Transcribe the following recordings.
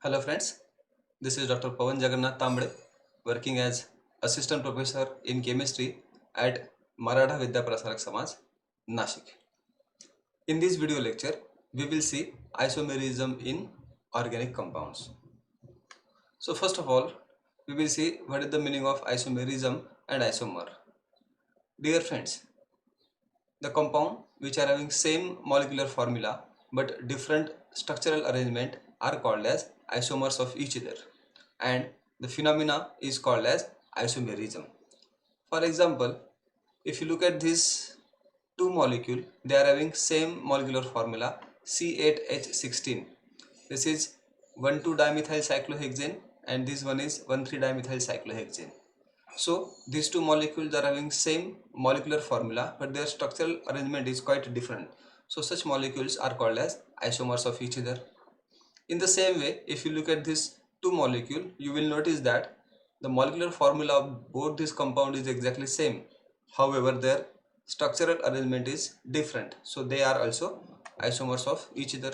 Hello friends, this is Dr. Pawan Jagannath Tambre, working as Assistant Professor in Chemistry at Maratha Vidya Prasarak Samaj, Nashik. In this video lecture, we will see isomerism in organic compounds. So first of all, we will see what is the meaning of isomerism and isomer. Dear friends, the compound which are having same molecular formula but different structural arrangement are called as isomers of each other, and the phenomena is called as isomerism. For example, if you look at these two molecules, they are having same molecular formula C8H16. This is 1,2-dimethyl cyclohexane and this one is 1,3-dimethyl cyclohexane. So these two molecules are having same molecular formula but their structural arrangement is quite different. So such molecules are called as isomers of each other. In the same way, if you look at these two molecules, you will notice that the molecular formula of both this compound is exactly same. However, their structural arrangement is different. So they are also isomers of each other.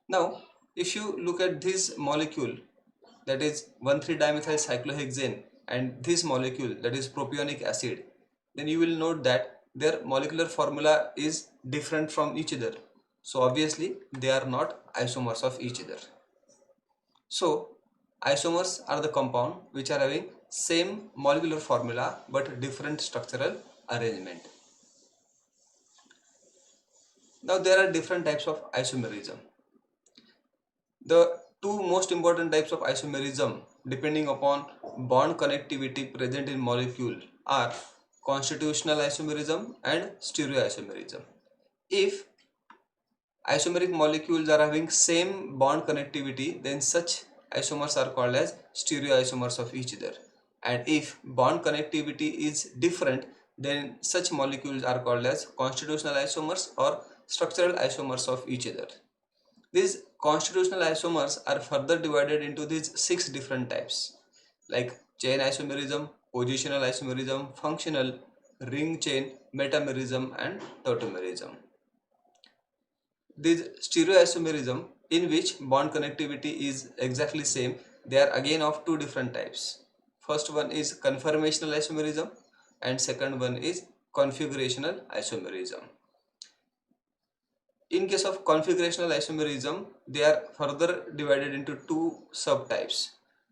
Now, if you look at this molecule, that is 1,3-dimethyl cyclohexane, and this molecule, that is propionic acid, then you will note that their molecular formula is different from each other. So obviously they are not isomers of each other. So isomers are the compound which are having same molecular formula but different structural arrangement. Now there are different types of isomerism. The two most important types of isomerism depending upon bond connectivity present in molecule are constitutional isomerism and stereoisomerism. If isomeric molecules are having same bond connectivity, then such isomers are called as stereoisomers of each other. And if bond connectivity is different, then such molecules are called as constitutional isomers or structural isomers of each other. These constitutional isomers are further divided into these 6 different types like chain isomerism, positional isomerism, functional, ring chain, metamerism and tautomerism. This stereoisomerism, in which bond connectivity is exactly same, they are again of two different types. First one is conformational isomerism and second one is configurational isomerism. In case of configurational isomerism, they are further divided into two subtypes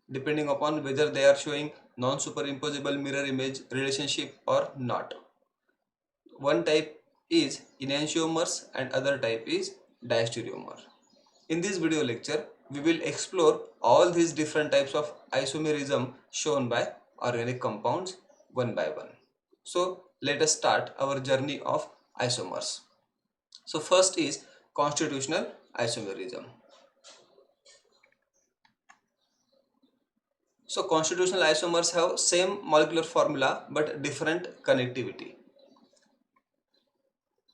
depending upon whether they are showing non-superimposable mirror image relationship or not. One type is enantiomers and other type is diastereomer. In this video lecture, we will explore all these different types of isomerism shown by organic compounds one by one. So let us start our journey of isomers. So first is constitutional isomerism. So constitutional isomers have same molecular formula but different connectivity.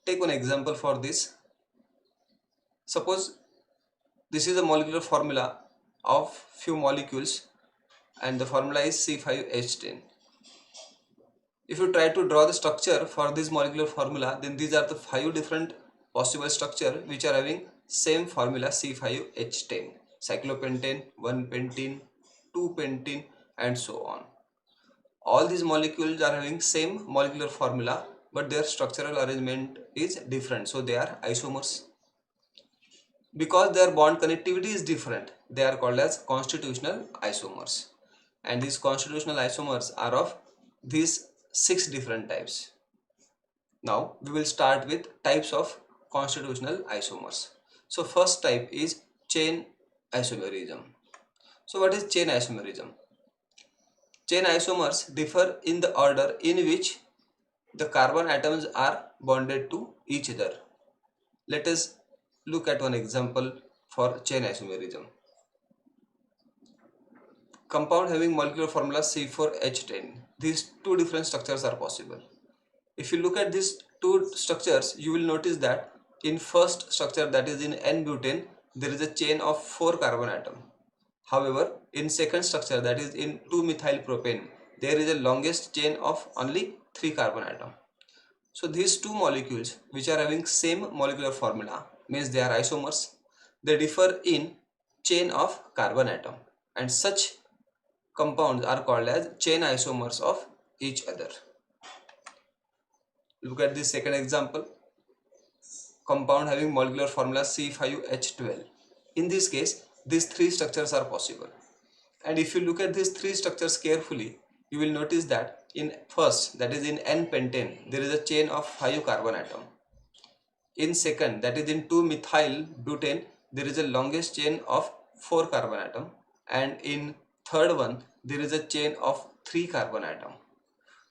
Take one example for this. Suppose this is a molecular formula of few molecules and the formula is C5H10. If you try to draw the structure for this molecular formula, then these are the 5 different possible structure which are having same formula C5H10. Cyclopentane, 1-pentene, 2-pentene and so on. All these molecules are having same molecular formula but their structural arrangement is different, so they are isomers. Because their bond connectivity is different, they are called as constitutional isomers. And these constitutional isomers are of these 6 different types. Now we will start with types of constitutional isomers. So first type is chain isomerism. So what is chain isomerism? Chain isomers differ in the order in which the carbon atoms are bonded to each other. Let us look at one example for chain isomerism. Compound having molecular formula C4H10. These two different structures are possible. If you look at these two structures, you will notice that in first structure, that is in N-butane, there is a chain of 4 carbon atom. However, in second structure, that is in 2-methylpropane, there is a longest chain of only 3 carbon atom. So these two molecules which are having same molecular formula means they are isomers. They differ in chain of carbon atom, and such compounds are called as chain isomers of each other. Look at this second example. Compound having molecular formula C5H12. In this case, these three structures are possible. And if you look at these three structures carefully, you will notice that in first, that is in N-pentane, there is a chain of 5 carbon atom. In second, that is in 2-methyl butane, there is a longest chain of 4 carbon atom. And in third one, there is a chain of 3 carbon atom.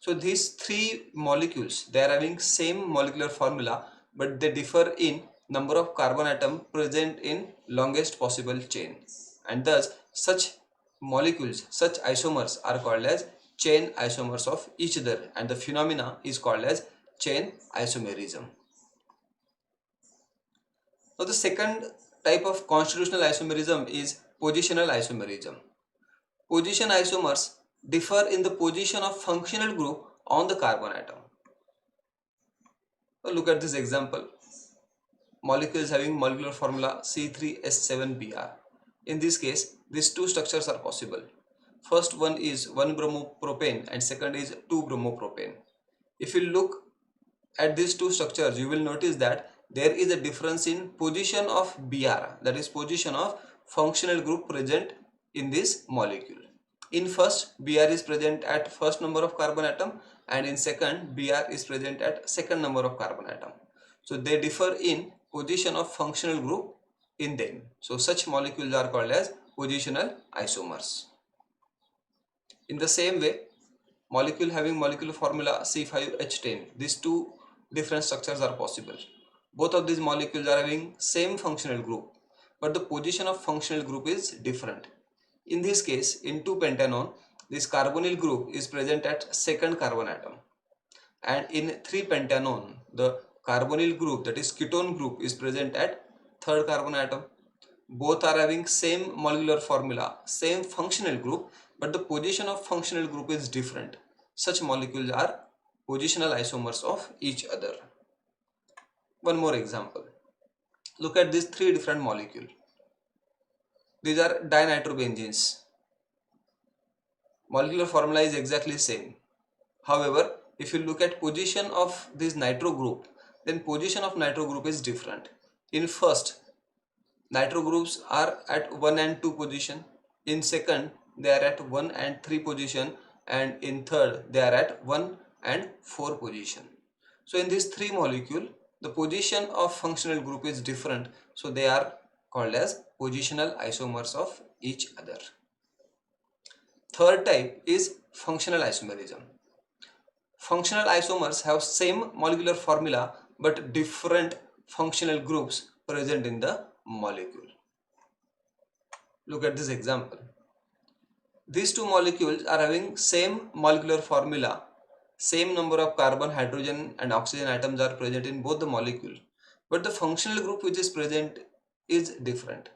So these three molecules, they are having same molecular formula, but they differ in number of carbon atom present in longest possible chain. And thus such molecules, such isomers are called as chain isomers of each other, and the phenomena is called as chain isomerism. Now the second type of constitutional isomerism is positional isomerism. Position isomers differ in the position of functional group on the carbon atom. So look at this example. Molecules having molecular formula C3H7Br. In this case, these two structures are possible. First one is 1-bromopropane and second is 2-bromopropane. If you look at these two structures, you will notice that there is a difference in position of Br, that is position of functional group present in this molecule. In first, Br is present at first number of carbon atom, and in second, Br is present at second number of carbon atom. So they differ in position of functional group in them. So such molecules are called as positional isomers. In the same way, molecule having molecular formula C5H10, these two different structures are possible. Both of these molecules are having same functional group, but the position of functional group is different. In this case, in 2-pentanone, this carbonyl group is present at second carbon atom, and in 3-pentanone, the carbonyl group, that is ketone group, is present at third carbon atom. Both are having same molecular formula, same functional group, but the position of functional group is different. Such molecules are positional isomers of each other. One more example. Look at these three different molecules. These are dinitrobenzenes. Molecular formula is exactly same. However, if you look at position of this nitro group, then position of nitro group is different. In first, nitro groups are at 1 and 2 position. In second, they are at 1 and 3 position, and in third, they are at 1 and 4 position. So in these three molecule, the position of functional group is different, so they are called as positional isomers of each other. Third type is functional isomerism. Functional isomers have same molecular formula but different functional groups present in the molecule. Look at this example. These two molecules are having same molecular formula, same number of carbon, hydrogen and oxygen atoms are present in both the molecule, but the functional group which is present is different.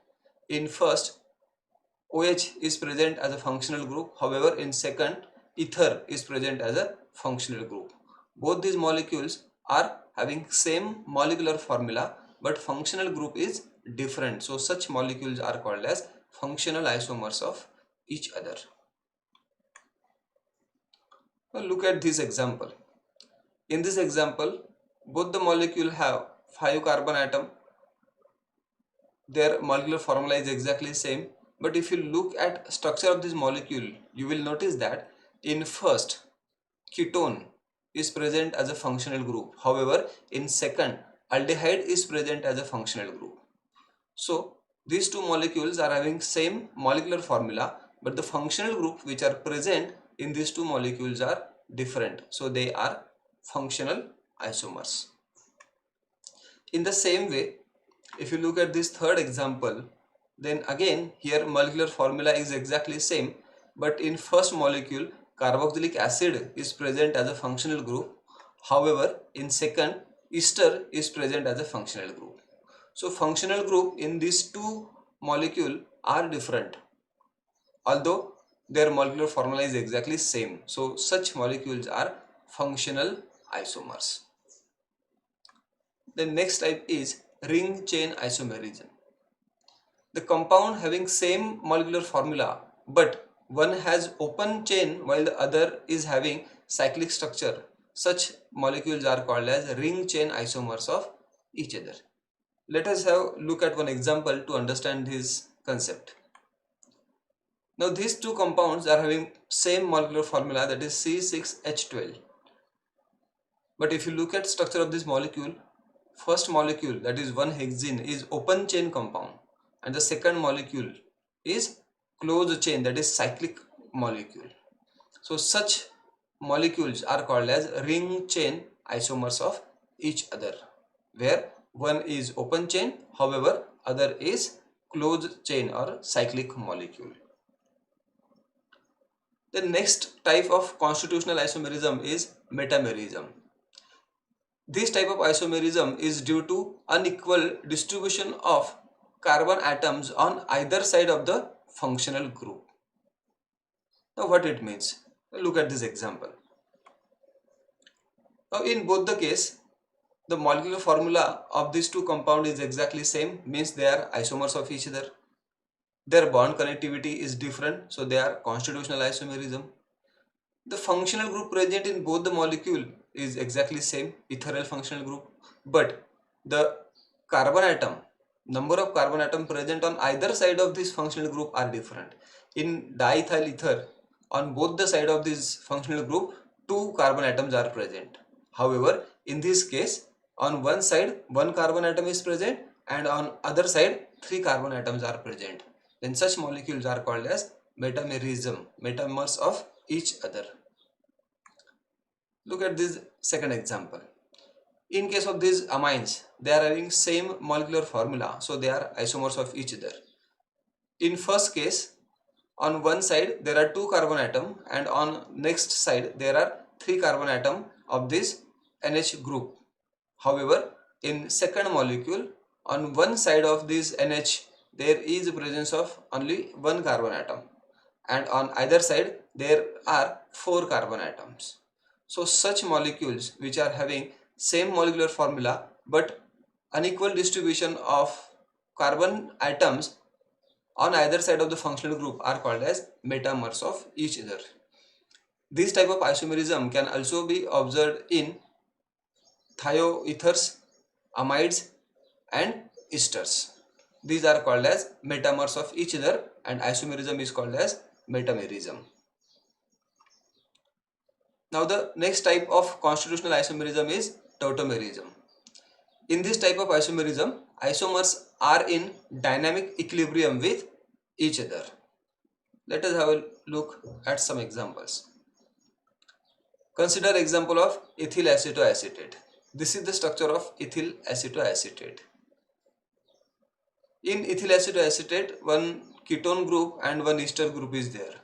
In first, OH is present as a functional group, however in second, ether is present as a functional group. Both these molecules are having same molecular formula but functional group is different, so such molecules are called as functional isomers of each other. Now look at this example. In this example, both the molecule have 5 carbon atom. Their molecular formula is exactly same, but if you look at structure of this molecule, you will notice that in first, ketone is present as a functional group. However, in second, aldehyde is present as a functional group. So these two molecules are having same molecular formula, but the functional group which are present in these two molecules are different, so they are functional isomers. In the same way, if you look at this third example, then again here molecular formula is exactly same, but in first molecule carboxylic acid is present as a functional group. However, in second, ester is present as a functional group. So functional group in these two molecule are different, although their molecular formula is exactly same. So such molecules are functional isomers. The next type is ring chain isomerism. The compound having same molecular formula but one has open chain while the other is having cyclic structure, such molecules are called as ring chain isomers of each other. Let us have look at one example to understand this concept. Now these two compounds are having same molecular formula, that is C6H12. But if you look at structure of this molecule, first molecule, that is 1-hexene, is open chain compound and the second molecule is closed chain, that is cyclic molecule. So such molecules are called as ring chain isomers of each other, where one is open chain, however other is closed chain or cyclic molecule. The next type of constitutional isomerism is metamerism. This type of isomerism is due to unequal distribution of carbon atoms on either side of the functional group. Now what it means? Look at this example. Now in both the case, the molecular formula of these two compounds is exactly same, means they are isomers of each other. Their bond connectivity is different, so they are constitutional isomerism. The functional group present in both the molecule is exactly same, ethyl functional group, but the carbon atom, number of carbon atom present on either side of this functional group are different. In diethyl ether, on both the side of this functional group, 2 carbon atoms are present. However, in this case, on one side 1 carbon atom is present and on other side 3 carbon atoms are present. Then such molecules are called as metamerism, metamers of each other. Look at this second example. In case of these amines, they are having same molecular formula, so they are isomers of each other. In first case, on one side there are 2 carbon atom and on next side there are 3 carbon atom of this NH group. However, in second molecule, on one side of this NH there is presence of only 1 carbon atom and on either side there are 4 carbon atoms. So such molecules which are having same molecular formula but unequal distribution of carbon atoms on either side of the functional group are called as metamers of each other. This type of isomerism can also be observed in thioethers, amides and esters. These are called as metamers of each other and isomerism is called as metamerism. Now the next type of constitutional isomerism is tautomerism. In this type of isomerism, isomers are in dynamic equilibrium with each other. Let us have a look at some examples. Consider example of ethyl acetoacetate. This is the structure of ethyl acetoacetate. In ethyl acetoacetate, one ketone group and one ester group is there,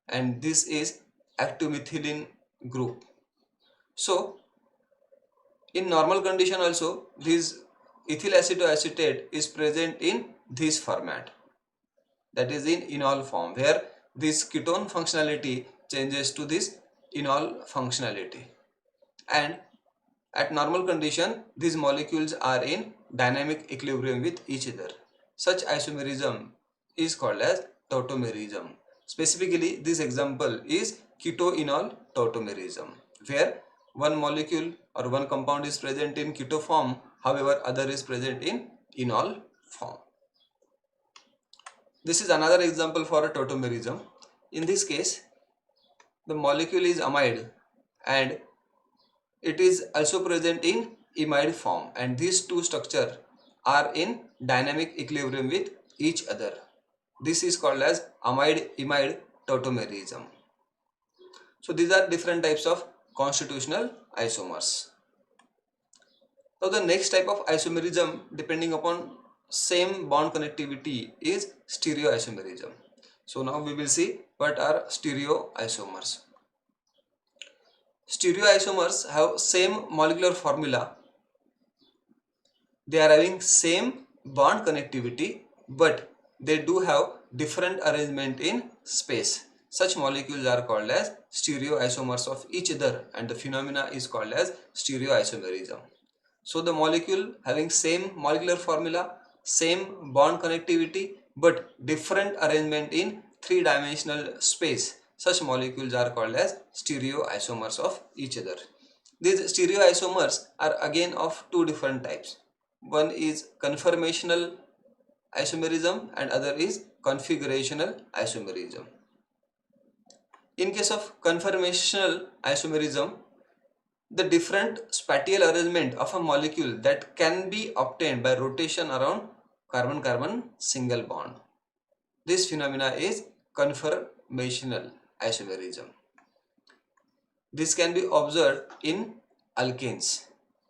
and this is actomethylene group. So in normal condition also this ethyl acetoacetate is present in this format, that is in enol form, where this ketone functionality changes to this enol functionality, and at normal condition these molecules are in dynamic equilibrium with each other. Such isomerism is called as tautomerism. Specifically, this example is ketoenol tautomerism, where one molecule or one compound is present in keto form, however other is present in enol form. This is another example for a tautomerism. In this case, the molecule is amide and it is also present in imide form, and these two structures are in dynamic equilibrium with each other. This is called as amide-imide tautomerism. So these are different types of constitutional isomers. Now the next type of isomerism depending upon same bond connectivity is stereoisomerism. So now we will see what are stereoisomers. Stereoisomers have same molecular formula. They are having same bond connectivity, but they do have different arrangement in space. Such molecules are called as stereoisomers of each other, and the phenomena is called as stereoisomerism. So the molecule having same molecular formula, same bond connectivity, but different arrangement in three-dimensional space. Such molecules are called as stereoisomers of each other. These stereoisomers are again of two different types. One is conformational isomerism and other is configurational isomerism. In case of conformational isomerism, the different spatial arrangement of a molecule that can be obtained by rotation around carbon-carbon single bond. This phenomena is conformational isomerism. This can be observed in alkanes.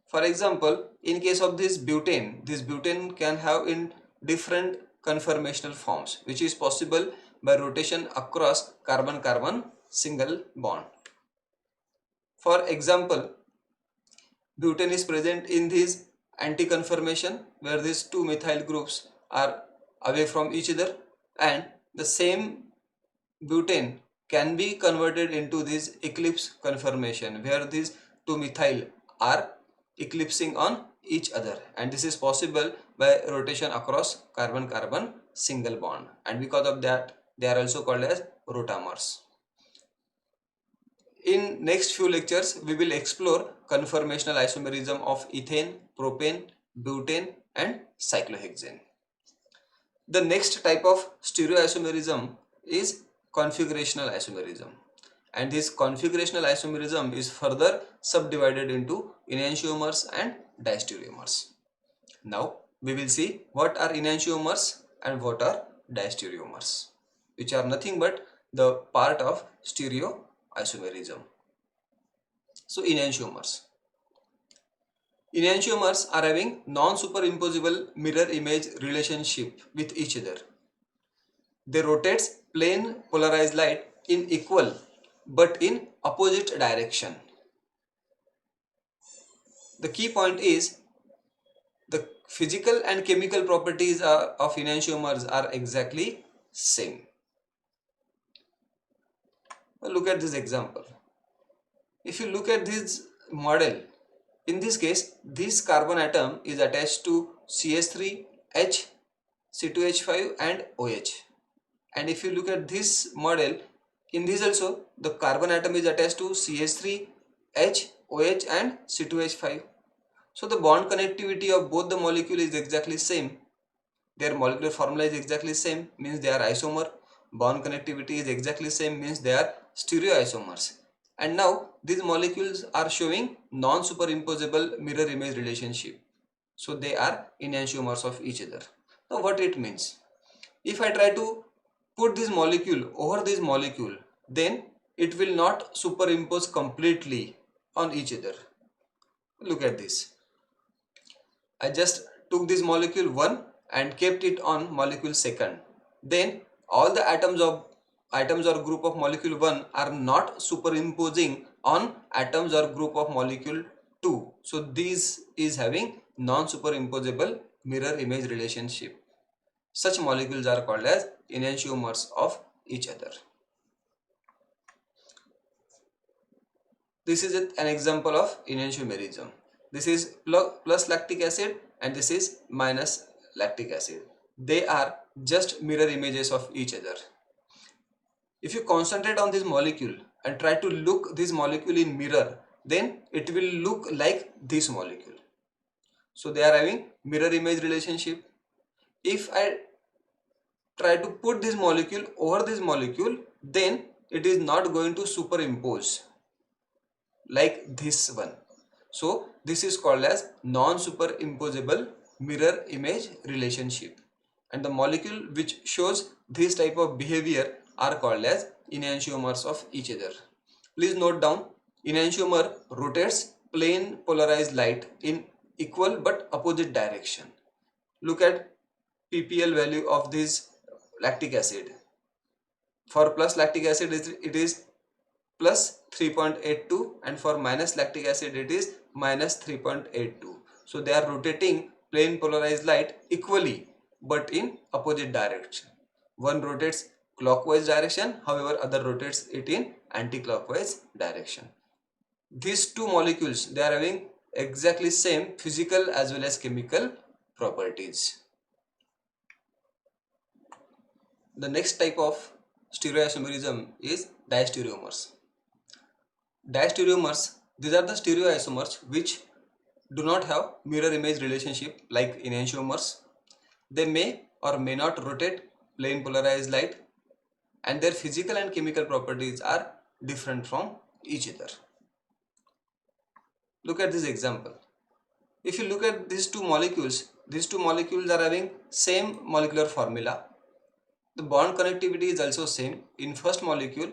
For example, in case of this butane can have in different conformational forms, which is possible by rotation across carbon-carbon single bond. For example, butane is present in this anti-conformation where these two methyl groups are away from each other, and the same butane can be converted into this eclipse conformation where these two methyl are eclipsing on each other, and this is possible by rotation across carbon-carbon single bond, and because of that they are also called as rotamers. In next few lectures we will explore conformational isomerism of ethane, propane, butane and cyclohexane. The next type of stereoisomerism is configurational isomerism, and this configurational isomerism is further subdivided into enantiomers and diastereomers. Now we will see what are enantiomers and what are diastereomers, which are nothing but the part of stereoisomerism. So enantiomers. Enantiomers are having non-superimposable mirror image relationship with each other. They rotate plane polarized light in equal but in opposite direction. The key point is the physical and chemical properties of enantiomers are exactly same. Now look at this example. If you look at this model, in this case, this carbon atom is attached to CH3H, C2H5 and OH. And if you look at this model, in this also the carbon atom is attached to CH3H, OH and C2H5. So the bond connectivity of both the molecule is exactly same. Their molecular formula is exactly same, means they are isomer. Bond connectivity is exactly same, means they are stereoisomers. And now these molecules are showing non-superimposable mirror image relationship. So they are enantiomers of each other. Now what it means? If I try to put this molecule over this molecule, then it will not superimpose completely on each other. Look at this. I just took this molecule 1 and kept it on molecule 2. Then all the atoms or group of molecule 1 are not superimposing on atoms or group of molecule 2. So this is having non-superimposable mirror image relationship. Such molecules are called as enantiomers of each other. This is an example of enantiomerism. This is plus lactic acid and this is minus lactic acid. They are just mirror images of each other. If you concentrate on this molecule and try to look this molecule in mirror, then it will look like this molecule. So they are having mirror image relationship. If I try to put this molecule over this molecule, then it is not going to superimpose like this one. So this is called as non-superimposable mirror image relationship, and the molecule which shows this type of behavior are called as enantiomers of each other. Please note down, enantiomer rotates plane polarized light in equal but opposite direction. Look at ppl value of this lactic acid. For plus lactic acid it is plus 3.82 and for minus lactic acid it is minus 3.82. So they are rotating plane polarized light equally but in opposite direction. One rotates clockwise direction, however other rotates it in anti-clockwise direction. These two molecules, they are having exactly same physical as well as chemical properties. The next type of stereoisomerism is diastereomers. Diastereomers, these are the stereoisomers which do not have mirror image relationship like enantiomers. They may or may not rotate plane polarized light, and their physical and chemical properties are different from each other. Look at this example. If you look at these two molecules are having same molecular formula. The bond connectivity is also same. In first molecule,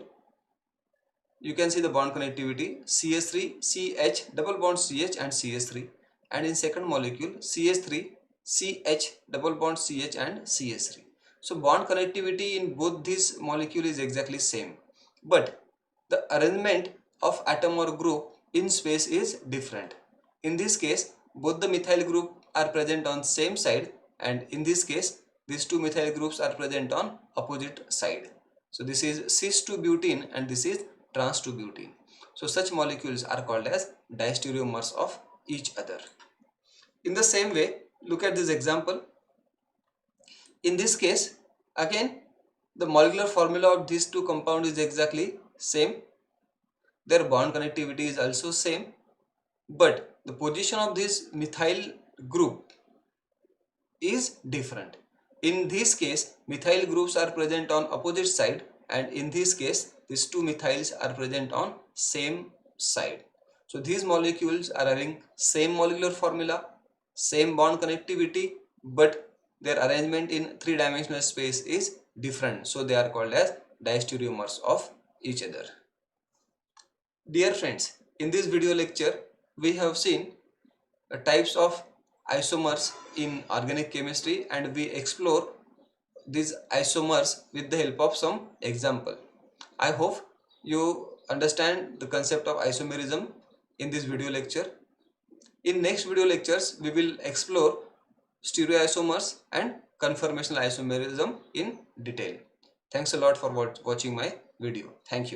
you can see the bond connectivity CH3, CH, double bond CH and CH3. And in second molecule, CH3, CH, double bond CH and CH3. So bond connectivity in both these molecules is exactly same. But the arrangement of atom or group in space is different. In this case, both the methyl group are present on same side, and in this case, these two methyl groups are present on opposite side. So this is cis-2-butene and this is trans-2-butene. So such molecules are called as diastereomers of each other. In the same way, look at this example. In this case, again, the molecular formula of these two compounds is exactly same. Their bond connectivity is also same, but the position of this methyl group is different. In this case, methyl groups are present on opposite side, and in this case, these two methyls are present on same side. So these molecules are having same molecular formula, same bond connectivity, but their arrangement in three-dimensional space is different. So they are called as diastereomers of each other. Dear friends, in this video lecture, we have seen types of isomers in organic chemistry, and we explore these isomers with the help of some example. I hope you understand the concept of isomerism in this video lecture. In next video lectures, we will explore stereoisomers and conformational isomerism in detail. Thanks a lot for watching my video. Thank you.